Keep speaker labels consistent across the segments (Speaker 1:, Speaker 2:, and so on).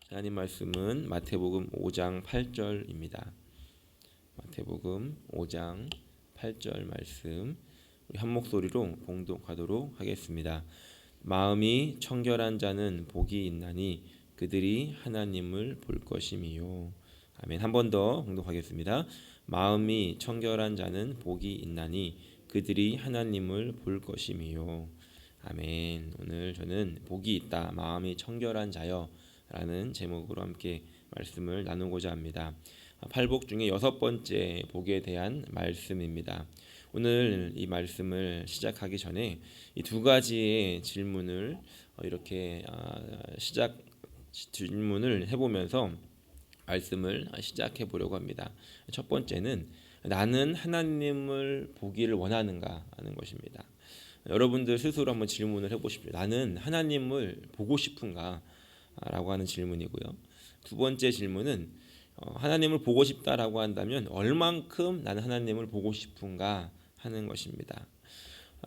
Speaker 1: 하나님 말씀은 마태복음 5장 8절입니다. 마태복음 5장 8절 말씀 우리 한 목소리로 봉독하도록 하겠습니다. 마음이 청결한 자는 복이 있나니 그들이 하나님을 볼 것임이요. 아멘. 한 번 더 봉독하겠습니다. 마음이 청결한 자는 복이 있나니 그들이 하나님을 볼 것임이요. 아멘. 오늘 저는 복이 있다. 마음이 청결한 자여 라는 제목으로 함께 말씀을 나누고자 합니다. 팔복 중에 여섯 번째 복에 대한 말씀입니다. 오늘 이 말씀을 시작하기 전에 이 두 가지의 질문을 이렇게 질문을 해보면서 말씀을 시작해 보려고 합니다. 첫 번째는 나는 하나님을 보기를 원하는가 하는 것입니다. 여러분들 스스로 한번 질문을 해보십시오. 나는 하나님을 보고 싶은가? 라고 하는 질문이고요. 두 번째 질문은 하나님을 보고 싶다라고 한다면 얼만큼 나는 하나님을 보고 싶은가 하는 것입니다.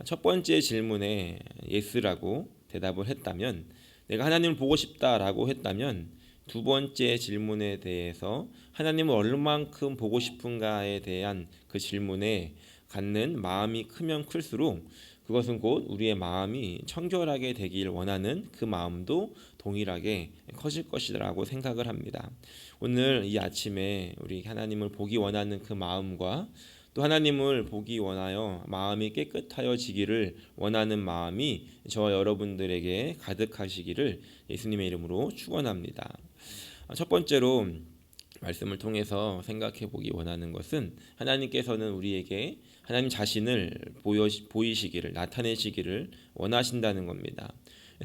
Speaker 1: 첫 번째 질문에 예스라고 대답을 했다면, 내가 하나님을 보고 싶다라고 했다면 두 번째 질문에 대해서 하나님을 얼만큼 보고 싶은가에 대한 그 질문에 갖는 마음이 크면 클수록 그것은 곧 우리의 마음이 청결하게 되길 원하는 그 마음도 동일하게 커질 것이라고 생각을 합니다. 오늘 이 아침에 우리 하나님을 보기 원하는 그 마음과 또 하나님을 보기 원하여 마음이 깨끗하여지기를 원하는 마음이 저와 여러분들에게 가득하시기를 예수님의 이름으로 축원합니다. 첫 번째로 말씀을 통해서 생각해 보기 원하는 것은 하나님께서는 우리에게 하나님 자신을 보이시기를, 나타내시기를 원하신다는 겁니다.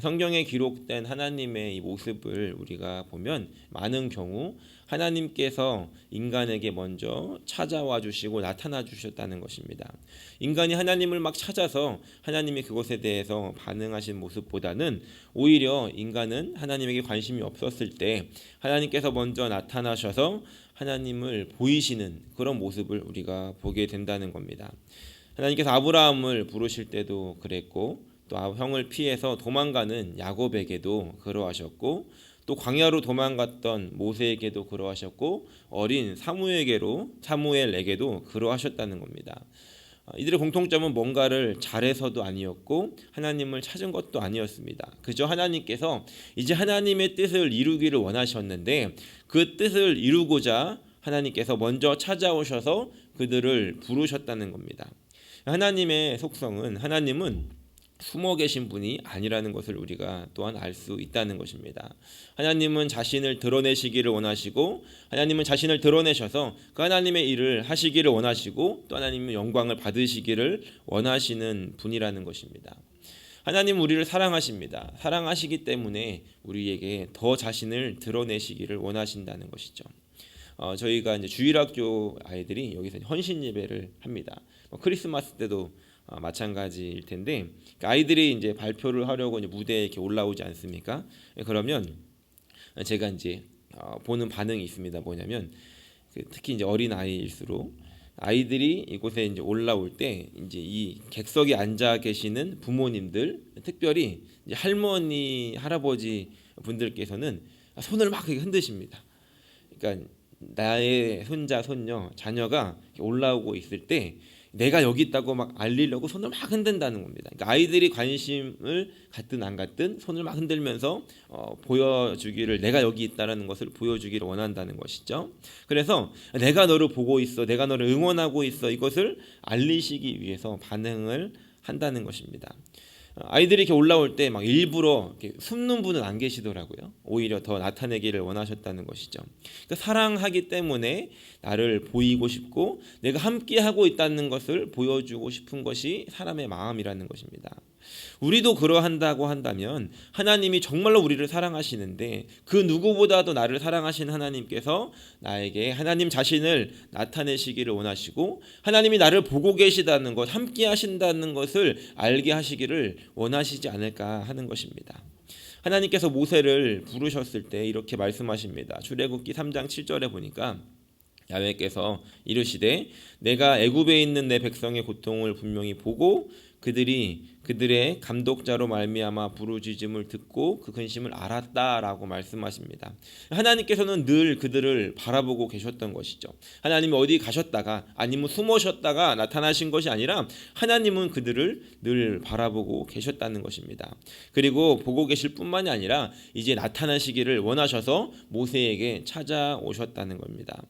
Speaker 1: 성경에 기록된 하나님의 이 모습을 우리가 보면 많은 경우 하나님께서 인간에게 먼저 찾아와 주시고 나타나 주셨다는 것입니다. 인간이 하나님을 막 찾아서 하나님이 그것에 대해서 반응하신 모습보다는 오히려 인간은 하나님에게 관심이 없었을 때 하나님께서 먼저 나타나셔서 하나님을 보이시는 그런 모습을 우리가 보게 된다는 겁니다. 하나님께서 아브라함을 부르실 때도 그랬고, 또 형을 피해서 도망가는 야곱에게도 그러하셨고, 또 광야로 도망갔던 모세에게도 그러하셨고, 어린 사무엘에게도 그러하셨다는 겁니다. 이들의 공통점은 뭔가를 잘해서도 아니었고 하나님을 찾은 것도 아니었습니다. 그저 하나님께서 이제 하나님의 뜻을 이루기를 원하셨는데 그 뜻을 이루고자 하나님께서 먼저 찾아오셔서 그들을 부르셨다는 겁니다. 하나님의 속성은, 하나님은 숨어 계신 분이 아니라는 것을 우리가 또한 알 수 있다는 것입니다. 하나님은 자신을 드러내시기를 원하시고, 하나님은 자신을 드러내셔서 그 하나님의 일을 하시기를 원하시고, 또 하나님은 영광을 받으시기를 원하시는 분이라는 것입니다. 하나님은 우리를 사랑하십니다. 사랑하시기 때문에 우리에게 더 자신을 드러내시기를 원하신다는 것이죠. 저희가 이제 주일학교 아이들이 여기서 헌신 예배를 합니다. 크리스마스 때도 마찬가지일 텐데, 아이들이 이제 발표를 하려고 이제 무대에 이렇게 올라오지 않습니까? 그러면 제가 이제 보는 반응이 있습니다. 뭐냐면 특히 이제 어린 아이일수록 아이들이 이곳에 이제 올라올 때 이제 이 객석에 앉아 계시는 부모님들, 특별히 이제 할머니, 할아버지 분들께서는 손을 막 흔드십니다. 그러니까 나의 손자, 손녀, 자녀가 올라오고 있을 때 내가 여기 있다고 막 알리려고 손을 막 흔든다는 겁니다. 그러니까 아이들이 관심을 갖든 안 갖든 손을 막 흔들면서 보여주기를, 내가 여기 있다라는 것을 보여주기를 원한다는 것이죠. 그래서 내가 너를 보고 있어, 내가 너를 응원하고 있어, 이것을 알리시기 위해서 반응을 한다는 것입니다. 아이들이 이렇게 올라올 때 막 일부러 이렇게 숨는 분은 안 계시더라고요. 오히려 더 나타내기를 원하셨다는 것이죠. 그러니까 사랑하기 때문에 나를 보이고 싶고 내가 함께 하고 있다는 것을 보여주고 싶은 것이 사람의 마음이라는 것입니다. 우리도 그러한다고 한다면 하나님이 정말로 우리를 사랑하시는데 그 누구보다도 나를 사랑하신 하나님께서 나에게 하나님 자신을 나타내시기를 원하시고 하나님이 나를 보고 계시다는 것, 함께 하신다는 것을 알게 하시기를 원하시지 않을까 하는 것입니다. 하나님께서 모세를 부르셨을 때 이렇게 말씀하십니다. 출애굽기 3장 7절에 보니까 야훼께서 이르시되 내가 애굽에 있는 내 백성의 고통을 분명히 보고 그들이 그들의 감독자로 말미암아 부르짖음을 듣고 그 근심을 알았다라고 말씀하십니다. 하나님께서는 늘 그들을 바라보고 계셨던 것이죠. 하나님이 어디 가셨다가 아니면 숨으셨다가 나타나신 것이 아니라 하나님은 그들을 늘 바라보고 계셨다는 것입니다. 그리고 보고 계실 뿐만이 아니라 이제 나타나시기를 원하셔서 모세에게 찾아오셨다는 겁니다.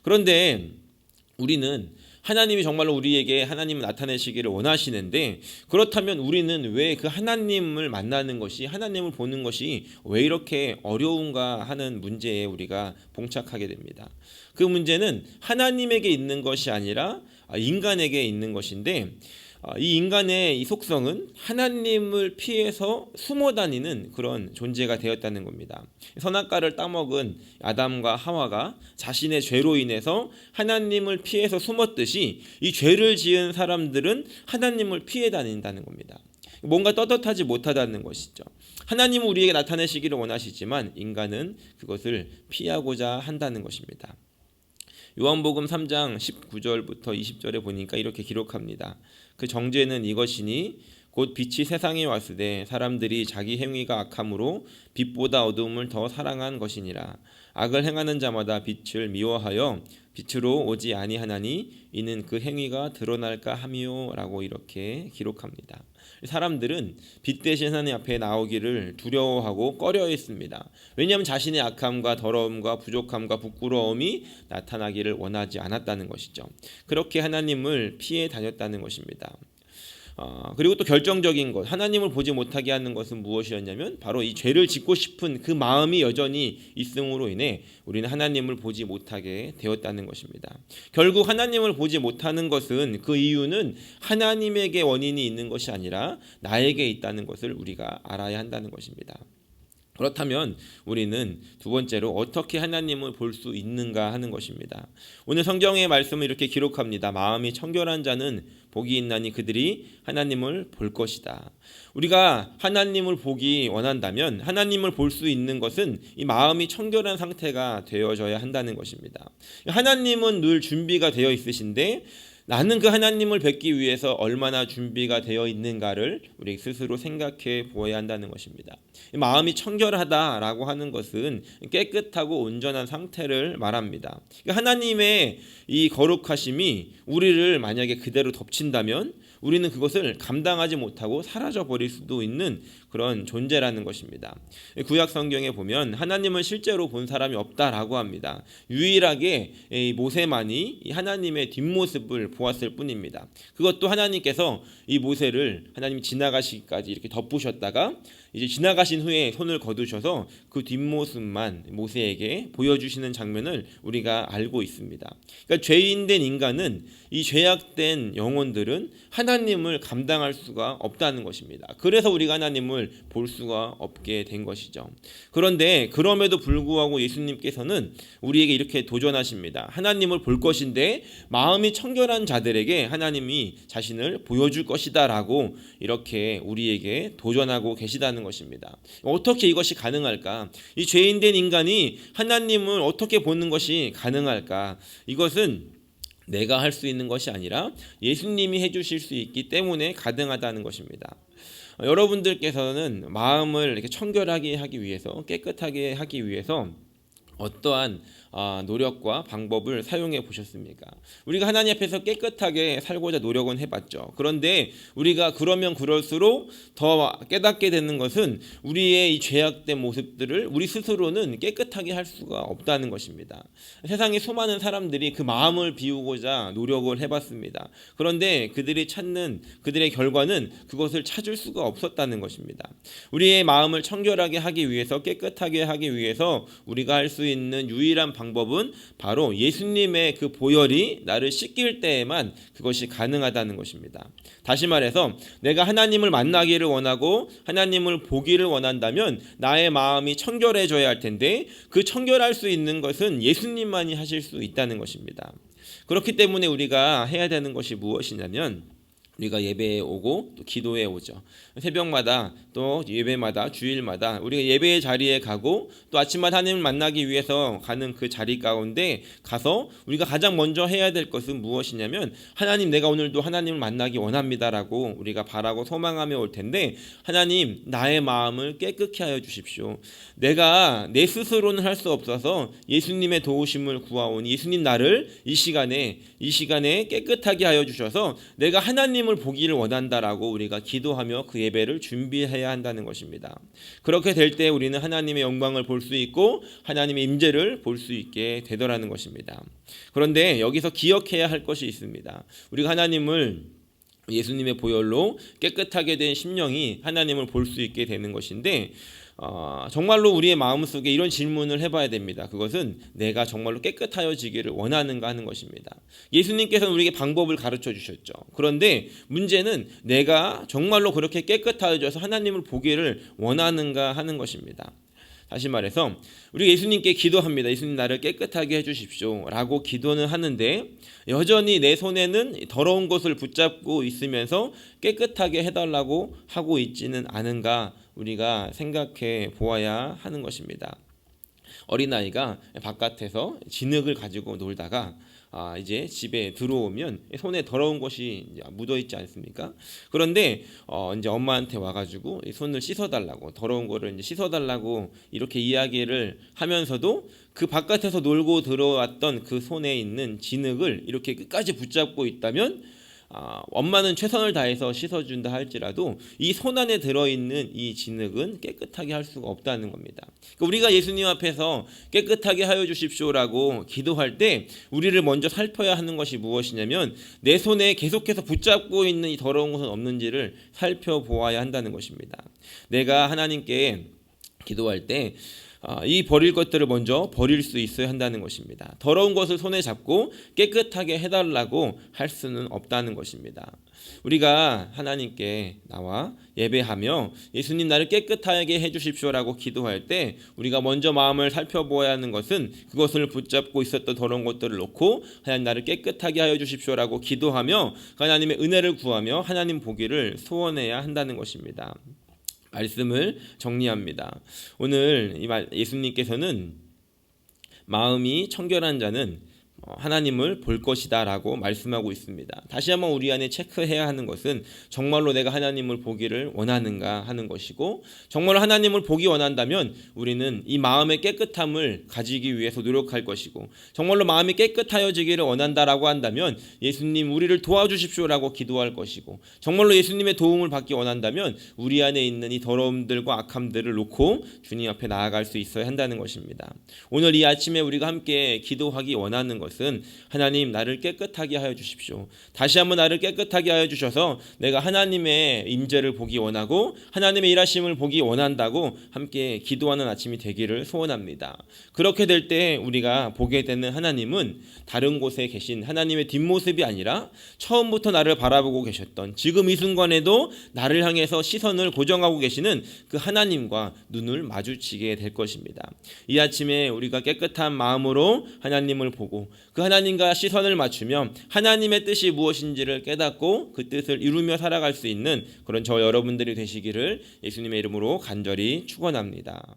Speaker 1: 그런데 우리는 하나님이 정말로 우리에게 하나님을 나타내시기를 원하시는데, 그렇다면 우리는 왜 그 하나님을 만나는 것이, 하나님을 보는 것이 왜 이렇게 어려운가 하는 문제에 우리가 봉착하게 됩니다. 그 문제는 하나님에게 있는 것이 아니라 인간에게 있는 것인데, 이 인간의 이 속성은 하나님을 피해서 숨어 다니는 그런 존재가 되었다는 겁니다. 선악과를 따먹은 아담과 하와가 자신의 죄로 인해서 하나님을 피해서 숨었듯이 이 죄를 지은 사람들은 하나님을 피해 다닌다는 겁니다. 뭔가 떳떳하지 못하다는 것이죠. 하나님은 우리에게 나타내시기를 원하시지만 인간은 그것을 피하고자 한다는 것입니다. 요한복음 3장 19절부터 20절에 보니까 이렇게 기록합니다. 그 정죄는 이것이니 곧 빛이 세상에 왔으되 사람들이 자기 행위가 악함으로 빛보다 어두움을 더 사랑한 것이니라. 악을 행하는 자마다 빛을 미워하여 빛으로 오지 아니하나니 이는 그 행위가 드러날까 함이요라고 이렇게 기록합니다. 사람들은 빛 대신 하나님 앞에 나오기를 두려워하고 꺼려했습니다. 왜냐하면 자신의 악함과 더러움과 부족함과 부끄러움이 나타나기를 원하지 않았다는 것이죠. 그렇게 하나님을 피해 다녔다는 것입니다. 그리고 또 결정적인 것, 하나님을 보지 못하게 하는 것은 무엇이었냐면 바로 이 죄를 짓고 싶은 그 마음이 여전히 있음으로 인해 우리는 하나님을 보지 못하게 되었다는 것입니다. 결국 하나님을 보지 못하는 것은 그 이유는 하나님에게 원인이 있는 것이 아니라 나에게 있다는 것을 우리가 알아야 한다는 것입니다. 그렇다면 우리는 두 번째로 어떻게 하나님을 볼 수 있는가 하는 것입니다. 오늘 성경의 말씀을 이렇게 기록합니다. 마음이 청결한 자는 복이 있나니 그들이 하나님을 볼 것이다. 우리가 하나님을 보기 원한다면 하나님을 볼 수 있는 것은 이 마음이 청결한 상태가 되어져야 한다는 것입니다. 하나님은 늘 준비가 되어 있으신데 나는 그 하나님을 뵙기 위해서 얼마나 준비가 되어 있는가를 우리 스스로 생각해 보아야 한다는 것입니다. 마음이 청결하다라고 하는 것은 깨끗하고 온전한 상태를 말합니다. 하나님의 이 거룩하심이 우리를 만약에 그대로 덮친다면 우리는 그것을 감당하지 못하고 사라져 버릴 수도 있는 그런 존재라는 것입니다. 구약 성경에 보면 하나님은 실제로 본 사람이 없다라고 합니다. 유일하게 모세만이 하나님의 뒷모습을 보았을 뿐입니다. 그것도 하나님께서 이 모세를 하나님이 지나가시기까지 이렇게 덮으셨다가 이제 지나가신 후에 손을 거두셔서 그 뒷모습만 모세에게 보여주시는 장면을 우리가 알고 있습니다. 그러니까 죄인된 인간은, 이 죄악된 영혼들은 하나님을 감당할 수가 없다는 것입니다. 그래서 우리가 하나님을 볼 수가 없게 된 것이죠. 그런데 그럼에도 불구하고 예수님께서는 우리에게 이렇게 도전하십니다. 하나님을 볼 것인데 마음이 청결한 자들에게 하나님이 자신을 보여줄 것이다 라고 이렇게 우리에게 도전하고 계시다는 것입니다. 어떻게 이것이 가능할까? 이 죄인된 인간이 하나님을 어떻게 보는 것이 가능할까? 이것은 내가 할 수 있는 것이 아니라 예수님이 해주실 수 있기 때문에 가능하다는 것입니다. 여러분들께서는 마음을 이렇게 청결하게 하기 위해서, 깨끗하게 하기 위해서 어떠한 노력과 방법을 사용해 보셨습니까? 우리가 하나님 앞에서 깨끗하게 살고자 노력은 해봤죠. 그런데 우리가 그러면 그럴수록 더 깨닫게 되는 것은 우리의 이 죄악된 모습들을 우리 스스로는 깨끗하게 할 수가 없다는 것입니다. 세상에 수많은 사람들이 그 마음을 비우고자 노력을 해봤습니다. 그런데 그들의 결과는 그것을 찾을 수가 없었다는 것입니다. 우리의 마음을 청결하게 하기 위해서, 깨끗하게 하기 위해서 우리가 할 수 있는 유일한 방법은 바로 예수님의 그 보혈이 나를 씻길 때에만 그것이 가능하다는 것입니다. 다시 말해서 내가 하나님을 만나기를 원하고 하나님을 보기를 원한다면 나의 마음이 청결해져야 할 텐데 그 청결할 수 있는 것은 예수님만이 하실 수 있다는 것입니다. 그렇기 때문에 우리가 해야 되는 것이 무엇이냐면 우리가 예배에 오고 또 기도에 오죠. 새벽마다 또 예배마다 주일마다 우리가 예배의 자리에 가고 또 아침마다 하나님을 만나기 위해서 가는 그 자리 가운데 가서 우리가 가장 먼저 해야 될 것은 무엇이냐면 하나님, 내가 오늘도 하나님을 만나기 원합니다라고 우리가 바라고 소망하며 올 텐데, 하나님, 나의 마음을 깨끗게 하여 주십시오. 내가 내 스스로는 할 수 없어서 예수님의 도우심을 구하오니 예수님, 나를 이 시간에 깨끗하게 하여 주셔서 내가 하나님을 보기를 원한다라고 우리가 기도하며 그 예배를 준비해야 한다는 것입니다. 그렇게 될 때 우리는 하나님의 영광을 볼 수 있고 하나님의 임재를 볼 수 있게 되더라는 것입니다. 그런데 여기서 기억해야 할 것이 있습니다. 우리가 하나님을 예수님의 보혈로 깨끗하게 된 심령이 하나님을 볼 수 있게 되는 것인데, 정말로 우리의 마음속에 이런 질문을 해봐야 됩니다. 그것은 내가 정말로 깨끗하여지기를 원하는가 하는 것입니다. 예수님께서는 우리에게 방법을 가르쳐 주셨죠. 그런데 문제는 내가 정말로 그렇게 깨끗하여져서 하나님을 보기를 원하는가 하는 것입니다. 다시 말해서 우리 예수님께 기도합니다. 예수님, 나를 깨끗하게 해주십시오 라고 기도는 하는데 여전히 내 손에는 더러운 것을 붙잡고 있으면서 깨끗하게 해달라고 하고 있지는 않은가 우리가 생각해 보아야 하는 것입니다. 어린아이가 바깥에서 진흙을 가지고 놀다가 이제 집에 들어오면 손에 더러운 것이 묻어 있지 않습니까? 그런데 이제 엄마한테 와가지고 손을 씻어달라고, 더러운 거를 이제 씻어달라고 이렇게 이야기를 하면서도 그 바깥에서 놀고 들어왔던 그 손에 있는 진흙을 이렇게 끝까지 붙잡고 있다면 엄마는 최선을 다해서 씻어준다 할지라도 이 손 안에 들어있는 이 진흙은 깨끗하게 할 수가 없다는 겁니다. 그러니까 우리가 예수님 앞에서 깨끗하게 하여 주십시오라고 기도할 때 우리를 먼저 살펴야 하는 것이 무엇이냐면 내 손에 계속해서 붙잡고 있는 이 더러운 것은 없는지를 살펴보아야 한다는 것입니다. 내가 하나님께 기도할 때 이 버릴 것들을 먼저 버릴 수 있어야 한다는 것입니다. 더러운 것을 손에 잡고 깨끗하게 해달라고 할 수는 없다는 것입니다. 우리가 하나님께 나와 예배하며 예수님, 나를 깨끗하게 해주십시오라고 기도할 때 우리가 먼저 마음을 살펴보아야 하는 것은 그것을 붙잡고 있었던 더러운 것들을 놓고 하나님, 나를 깨끗하게 하여 주십시오라고 기도하며 하나님의 은혜를 구하며 하나님 보기를 소원해야 한다는 것입니다. 말씀을 정리합니다. 오늘 예수님께서는 마음이 청결한 자는 하나님을 볼 것이다 라고 말씀하고 있습니다. 다시 한번 우리 안에 체크해야 하는 것은 정말로 내가 하나님을 보기를 원하는가 하는 것이고, 정말로 하나님을 보기 원한다면 우리는 이 마음의 깨끗함을 가지기 위해서 노력할 것이고, 정말로 마음이 깨끗하여지기를 원한다라고 한다면 예수님, 우리를 도와주십시오라고 기도할 것이고, 정말로 예수님의 도움을 받기 원한다면 우리 안에 있는 이 더러움들과 악함들을 놓고 주님 앞에 나아갈 수 있어야 한다는 것입니다. 오늘 이 아침에 우리가 함께 기도하기 원하는 것은 하나님, 나를 깨끗하게 하여 주십시오. 다시 한번 나를 깨끗하게 하여 주셔서 내가 하나님의 임재를 보기 원하고 하나님의 일하심을 보기 원한다고 함께 기도하는 아침이 되기를 소원합니다. 그렇게 될 때 우리가 보게 되는 하나님은 다른 곳에 계신 하나님의 뒷모습이 아니라 처음부터 나를 바라보고 계셨던, 지금 이 순간에도 나를 향해서 시선을 고정하고 계시는 그 하나님과 눈을 마주치게 될 것입니다. 이 아침에 우리가 깨끗한 마음으로 하나님을 보고 그 하나님과 시선을 맞추며 하나님의 뜻이 무엇인지를 깨닫고 그 뜻을 이루며 살아갈 수 있는 그런 저 여러분들이 되시기를 예수님의 이름으로 간절히 축원합니다.